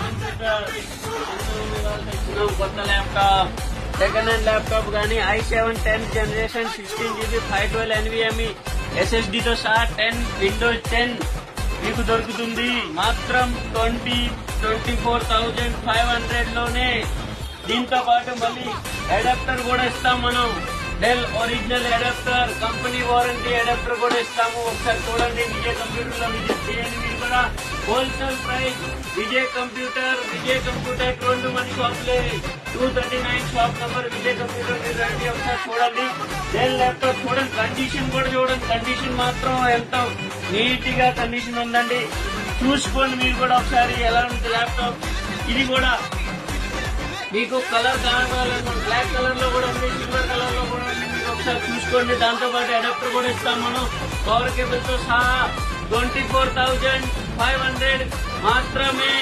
Computer కొత్త laptop second hand laptop గానీ i7 10th generation 16GB 512 NVMe SSD తో సహా 10 విండోస్ 10 మీకు దొరుకుతుంది మాత్రం 24,500 లోనే. దీంతో పాటు మళ్ళీ అడాప్టర్ కూడా ఇస్తాం మనం. Dell original adapter, company warranty adapter కూడా ఇస్తాము. ఒకసారి చూడండి విజయ్ కంప్యూటర్ లో విజిట్ చేయండి. మీరు కూడా హోల్సేల్ ప్రైస్ విజయ్ కంప్యూటర్ రెండు మన షాప్లే 239 షాప్ నంబర్ విజయ్ కంప్యూటర్. మీరు రండి ఒకసారి చూడండి. డెల్ ల్యాప్టాప్ చూడండి, కండిషన్ కూడా చూడండి. కండిషన్ మాత్రం ఎంత నీట్ గా కండిషన్ ఉందండి. చూసుకోండి మీరు కూడా ఒకసారి ఎలా ఉంది ల్యాప్టాప్. ఇది కూడా మీకు కలర్ కావాలన్నా బ్లాక్ కలర్ లో కూడా ఉంది, సిల్వర్ కలర్ లో కూడా ఉంది. మీకు ఒకసారి చూసుకోండి. దాంతో పాటు అడాప్టర్ కూడా ఇస్తాం మనం పవర్ కేబుల్ తో సహా. 24,500 మాత్రమే.